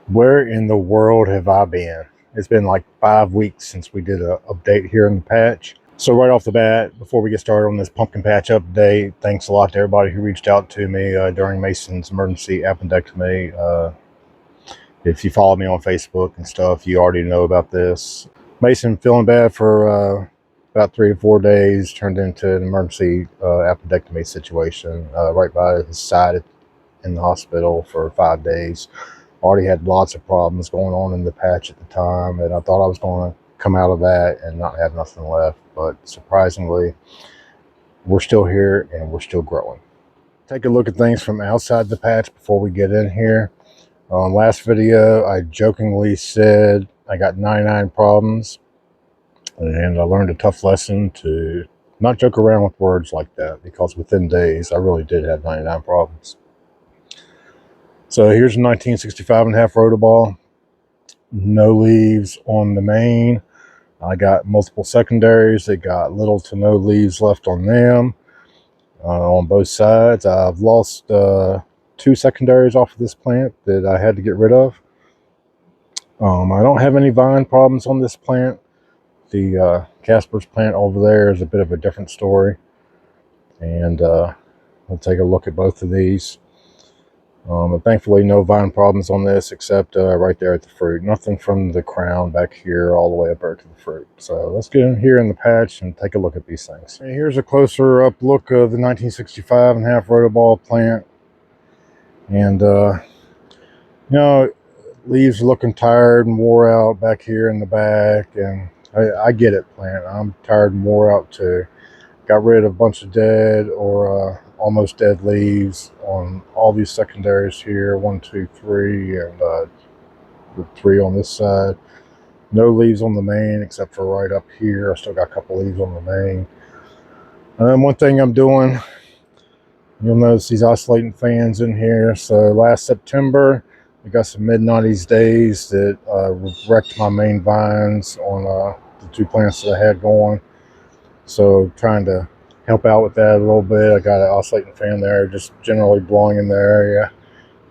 Where in the world have I been? It's been like 5 weeks since we did an update here in the patch. So right off the bat, before we get started on this pumpkin patch update, thanks a lot to everybody who reached out to me during Mason's emergency appendectomy. If you follow me on Facebook and stuff, you already know about this. Mason feeling bad for about 3 or 4 days, turned into an emergency appendectomy situation right by his side in the hospital for 5 days. Already had lots of problems going on in the patch at the time, and I thought I was going to come out of that and not have nothing left, but surprisingly we're still here and we're still growing. Take a look at things from outside the patch before we get in here. Last video I jokingly said I got 99 problems, and I learned a tough lesson to not joke around with words like that, because within days I really did have 99 problems. So here's a 1965.5 rotoball. No leaves on the main. I got multiple secondaries that got little to no leaves left on them on both sides. I've lost 2 secondaries off of this plant that I had to get rid of. I don't have any vine problems on this plant. The Casper's plant over there is a bit of a different story, and we'll take a look at both of these. But thankfully no vine problems on this, except right there at the fruit. Nothing from the crown back here all the way up there to the fruit. So let's get in here in the patch and take a look at these things. And here's a closer up look of the 1965.5 rotoball plant. And leaves looking tired and wore out back here in the back. And I get it, plant. I'm tired and wore out too. Got rid of a bunch of dead or almost dead leaves on all these secondaries here. 1, 2, 3, and 3 on this side. No leaves on the main except for right up here. I still got a couple leaves on the main. One thing I'm doing, you'll notice these oscillating fans in here. So last September we got some mid-90s days that wrecked my main vines on the 2 plants that I had going. So trying to help out with that a little bit. I got an oscillating fan there, just generally blowing in the area.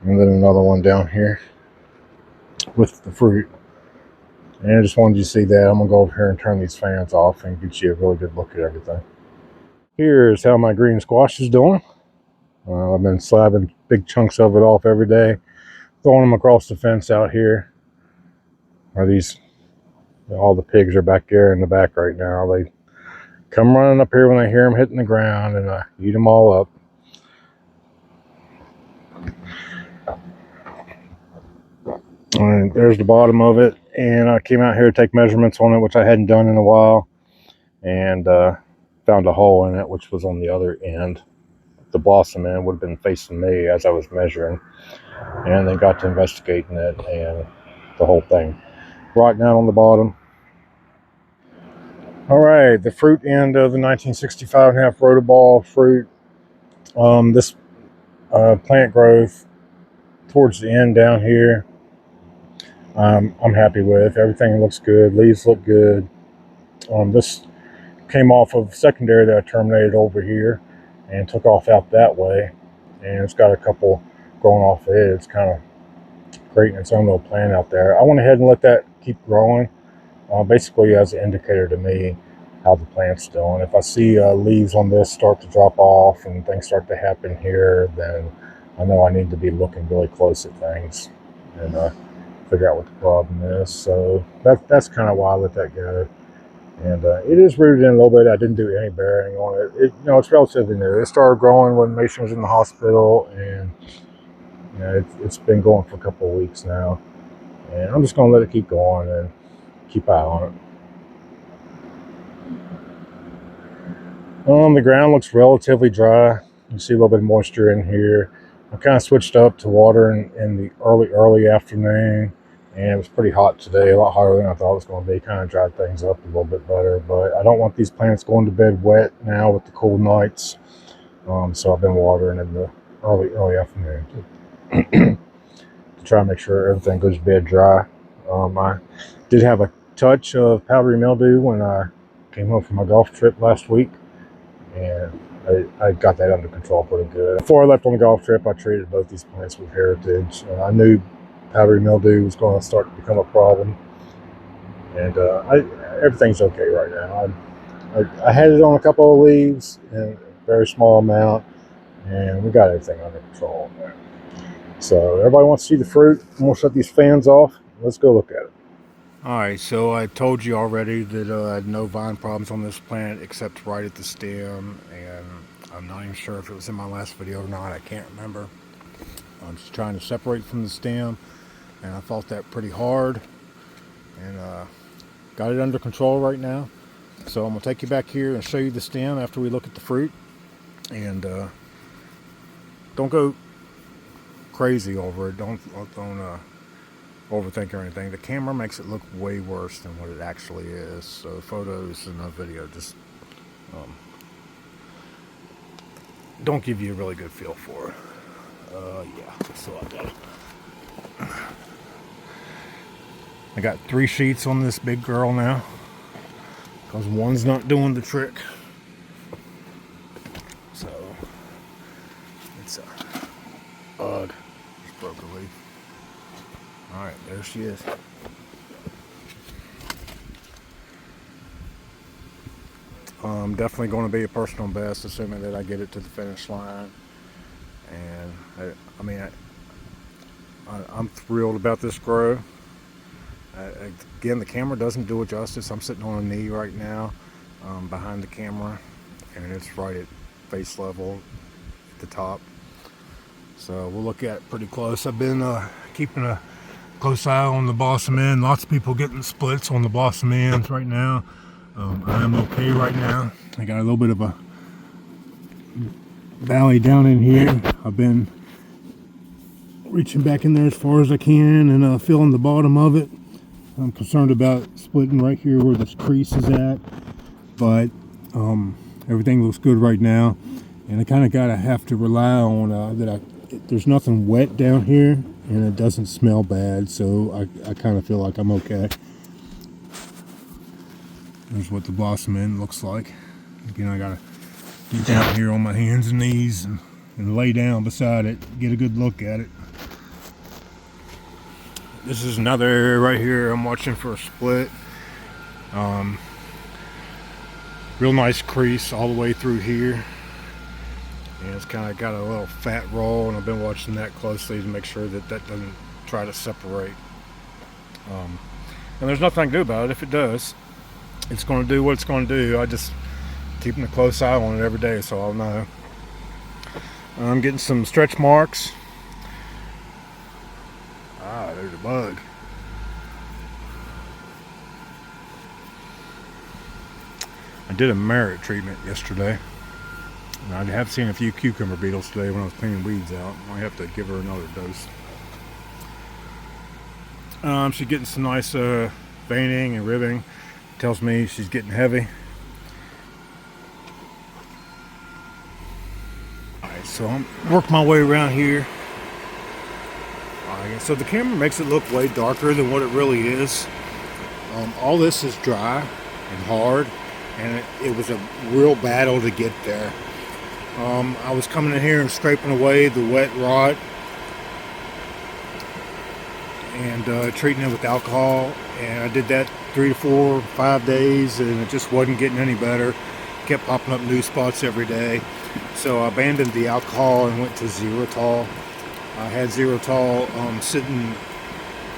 And then another one down here with the fruit. And I just wanted you to see that. I'm going to go over here and turn these fans off and get you a really good look at everything. Here's how my green squash is doing. I've been slabbing big chunks of it off every day, throwing them across the fence out here. All the pigs are back there in the back right now. They come running up here when they hear them hitting the ground, and I eat them all up. And there's the bottom of it, and I came out here to take measurements on it, which I hadn't done in a while, and found a hole in it, which was on the other end. The blossom end would have been facing me as I was measuring, and then got to investigating it, and the whole thing rotten out on the bottom. All right, the fruit end of the 1965.5 rotoball fruit. This plant growth towards the end down here, I'm happy with. Everything looks good. Leaves look good. This came off of secondary that I terminated over here and took off out that way, and it's got a couple growing off of it. It's kind of creating its own little plant out there. I went ahead and let that keep growing, basically as an indicator to me how the plant's doing. If I see leaves on this start to drop off and things start to happen here, then I know I need to be looking really close at things and figure out what the problem is. So that's kind of why I let that go. And it is rooted in a little bit. I didn't do any bearing on it. It's relatively new. It started growing when Mason was in the hospital, and it's been going for a couple of weeks now. And I'm just going to let it keep going and keep eye on it. The ground looks relatively dry. You see a little bit of moisture in here. I kind of switched up to watering in the early afternoon, and it was pretty hot today, a lot hotter than I thought it was going to be. Kind of dried things up a little bit better, but I don't want these plants going to bed wet now with the cold nights. So I've been watering in the early afternoon to try and make sure everything goes to bed dry. I did have a touch of powdery mildew when I came home from my golf trip last week, and I got that under control pretty good. Before I left on the golf trip, I treated both these plants with Heritage. I knew powdery mildew was going to start to become a problem. And everything's okay right now. I had it on a couple of leaves in a very small amount, and we got everything under control. So everybody wants to see the fruit. I'm going to shut these fans off. Let's go look at it. Alright, so I told you already that I had no vine problems on this plant except right at the stem, and I'm not even sure if it was in my last video or not. I can't remember. I'm just trying to separate from the stem, and I fought that pretty hard, and got it under control right now. So I'm going to take you back here and show you the stem after we look at the fruit, and don't go crazy over it. Don't overthink or anything. The camera makes it look way worse than what it actually is. So photos and a video just don't give you a really good feel for it. Yeah, so I got 3 sheets on this big girl now because one's not doing the trick. So it's a ugh, just broke a leaf. Alright, there she is. Definitely going to be a personal best, assuming that I get it to the finish line. And I'm thrilled about this grow. Again, the camera doesn't do it justice. I'm sitting on a knee right now behind the camera, and it's right at face level at the top. So we'll look at it pretty close. I've been keeping a close eye on the blossom end. Lots of people getting splits on the blossom ends right now. I'm okay right now. I got a little bit of a valley down in here. I've been reaching back in there as far as I can and feeling the bottom of it. I'm concerned about splitting right here where this crease is at, but everything looks good right now. And I kind of gotta have to rely on there's nothing wet down here, and it doesn't smell bad, so I kind of feel like I'm okay. There's what the blossom end looks like. Again, I gotta get down here on my hands and knees and lay down beside it, get a good look at it. This is another area right here I'm watching for a split. Real nice crease all the way through here. And it's kind of got a little fat roll, and I've been watching that closely to make sure that that doesn't try to separate. And there's nothing I can do about it. If it does, it's going to do what it's going to do. I just keeping a close eye on it every day, so I'll know. I'm getting some stretch marks. Ah, there's a bug. I did a merit treatment yesterday. And I have seen a few cucumber beetles today when I was cleaning weeds out. I might have to give her another dose. She's getting some nice veining and ribbing. Tells me she's getting heavy. Alright, so I'm working my way around here. Alright, so the camera makes it look way darker than what it really is. All this is dry and hard, and it was a real battle to get there. I was coming in here and scraping away the wet rot and treating it with alcohol, and I did that 3 to 4, 5 days, and it just wasn't getting any better. Kept popping up new spots every day, so I abandoned the alcohol and went to Xerotol. I had Xerotol sitting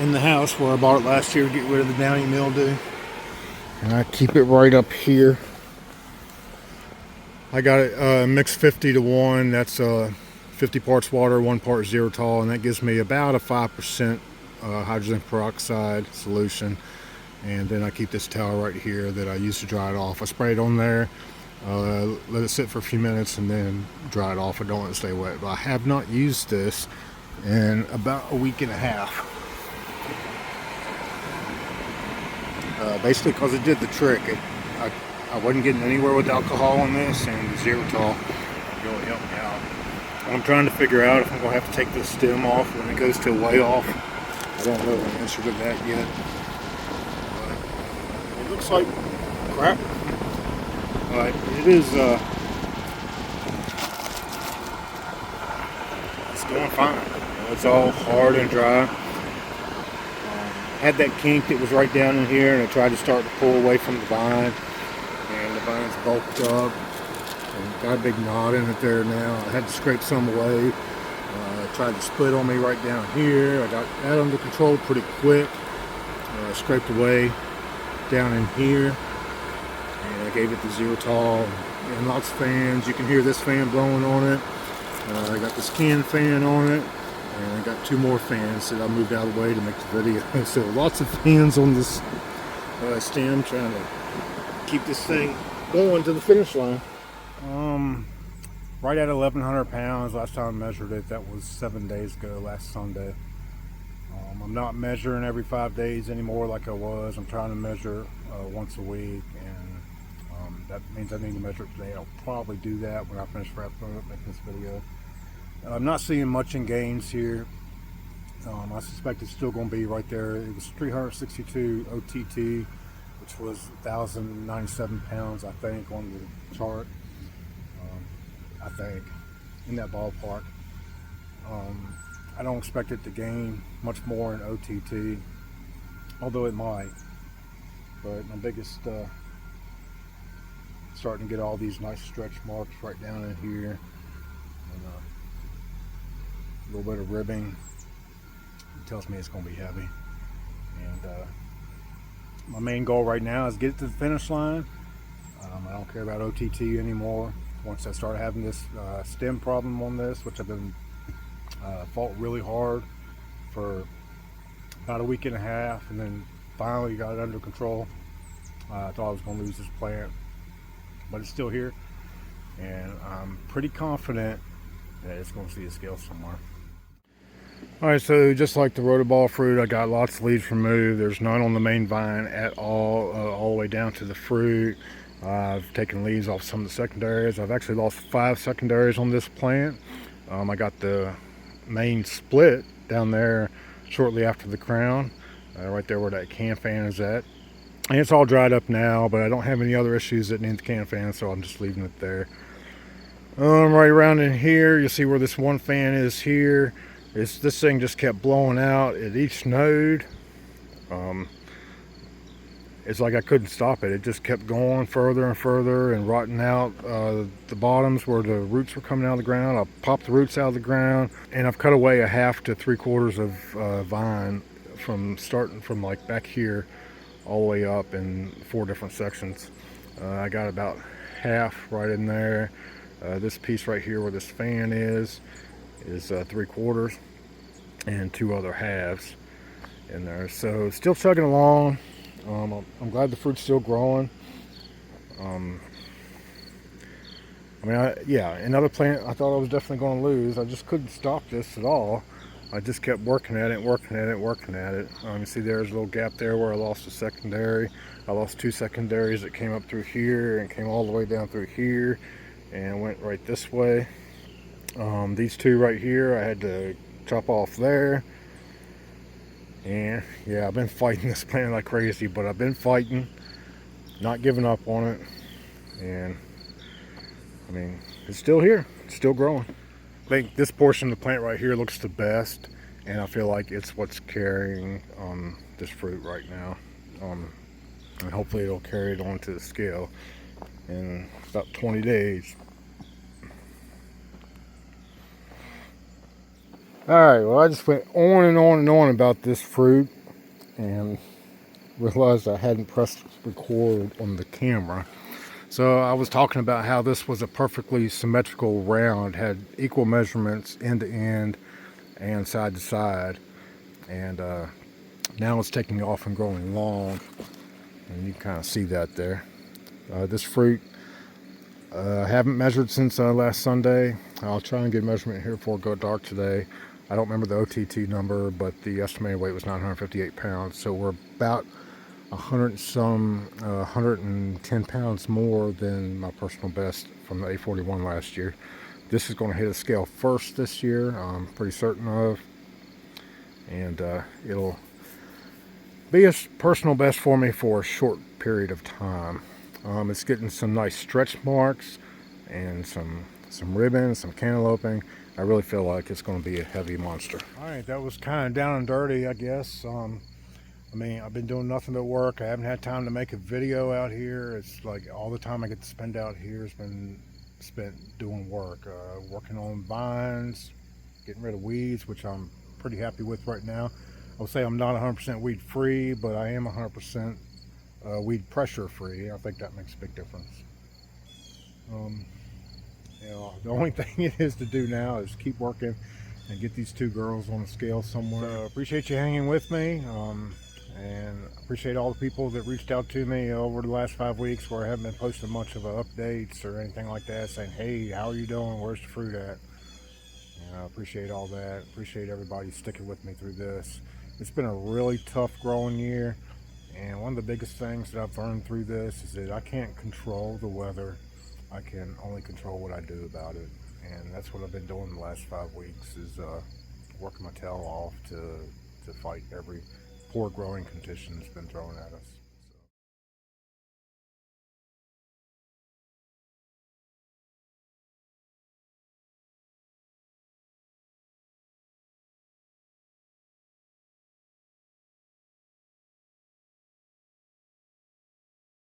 in the house where I bought it last year to get rid of the downy mildew, and I keep it right up here. I got it mixed 50 to 1. That's 50 parts water, 1 part Xerotol, and that gives me about a 5% hydrogen peroxide solution. And then I keep this towel right here that I use to dry it off. I spray it on there, let it sit for a few minutes, and then dry it off. I don't let it stay wet. But I have not used this in about a week and a half. Basically because it did the trick. I wasn't getting anywhere with alcohol on this, and the Xerotol really helped me out. I'm trying to figure out if I'm going to have to take this stem off when it goes to way off. I don't know the answer to that yet. It looks like crap, but it is, it's going fine. It's all hard and dry. had that kink that was right down in here, and I tried to start to pull away from the vine, and the vine's bulked up and got a big knot in it there now. I had to scrape some away. Tried to split on me right down here. I got that under control pretty quick. Scraped away down in here, and I gave it the Zero-Tol and lots of fans. You can hear this fan blowing on it. I got this can fan on it, and I got 2 more fans that I moved out of the way to make the video. So lots of fans on this stem, trying to keep this thing going to the finish line. Right at 1,100 pounds. Last time I measured it, that was 7 days ago, last Sunday. I'm not measuring every 5 days anymore like I was. I'm trying to measure once a week, and that means I need to measure it today. I'll probably do that when I finish wrapping up making this video. I'm not seeing much in gains here. I suspect it's still going to be right there. It was 362 OTT, which was 1,097 pounds, I think, on the chart. I think, in that ballpark. I don't expect it to gain much more in OTT, although it might. But my biggest, starting to get all these nice stretch marks right down in here, and a little bit of ribbing. It tells me it's going to be heavy. And my main goal right now is get it to the finish line. I don't care about OTT anymore. Once I started having this stem problem on this, which I've been fought really hard for about a week and a half, and then finally got it under control. I thought I was going to lose this plant, but it's still here, and I'm pretty confident that it's going to see a scale somewhere. Alright, so just like the rotoball fruit, I got lots of leaves removed. There's none on the main vine at all the way down to the fruit. I've taken leaves off some of the secondaries. I've actually lost 5 secondaries on this plant. I got the main split down there shortly after the crown, right there where that can fan is at. And it's all dried up now, but I don't have any other issues that need the can fan, so I'm just leaving it there. Right around in here, you see where this one fan is here. This thing just kept blowing out at each node. It's like I couldn't stop it. It just kept going further and further and rotting out the bottoms where the roots were coming out of the ground. I popped the roots out of the ground, and I've cut away a 1/2 to 3/4 of vine from starting from like back here all the way up in 4 different sections. I got about half right in there. This piece right here where this fan is 3/4, and 2 other halves in there. So still chugging along. I'm glad the fruit's still growing. Yeah, another plant I thought I was definitely going to lose. I just couldn't stop this at all. I just kept working at it. You see there's a little gap there where I lost a secondary. I lost 2 secondaries that came up through here and came all the way down through here and went right this way. These 2 right here, I had to chop off there. And yeah, I've been fighting this plant like crazy, but I've been fighting, not giving up on it. And I mean, it's still here, it's still growing. I think this portion of the plant right here looks the best, and I feel like it's what's carrying this fruit right now. And hopefully it'll carry it on to the scale in about 20 days. Alright, well, I just went on and on and on about this fruit and realized I hadn't pressed record on the camera. So I was talking about how this was a perfectly symmetrical round, had equal measurements end to end and side to side, and now it's taking off and growing long, and you can kind of see that there. This fruit I haven't measured since last Sunday. I'll try and get a measurement here before it goes dark today. I don't remember the OTT number, but the estimated weight was 958 pounds. So we're about 110 pounds more than my personal best from the A41 last year. This is going to hit a scale first this year, I'm pretty certain of. And it'll be a personal best for me for a short period of time. It's getting some nice stretch marks and some ribbon, some cantalouping. I really feel like it's going to be a heavy monster. All right, that was kind of down and dirty, I guess. I mean, I've been doing nothing but work. I haven't had time to make a video out here. It's like all the time I get to spend out here has been spent doing work, working on vines, getting rid of weeds, which I'm pretty happy with right now. I would say I'm not 100% weed free, but I am 100% weed pressure free. I think that makes a big difference. The only thing it is to do now is keep working and get these two girls on the scale somewhere. So appreciate you hanging with me, and appreciate all the people that reached out to me over the last 5 weeks where I haven't been posting much of updates or anything like that, saying, hey, how are you doing? Where's the fruit at? And I appreciate all that. Appreciate everybody sticking with me through this. It's been a really tough growing year, and one of the biggest things that I've learned through this is that I can't control the weather. I can only control what I do about it, and that's what I've been doing the last 5 weeks, is working my tail off to fight every poor growing condition that's been thrown at us.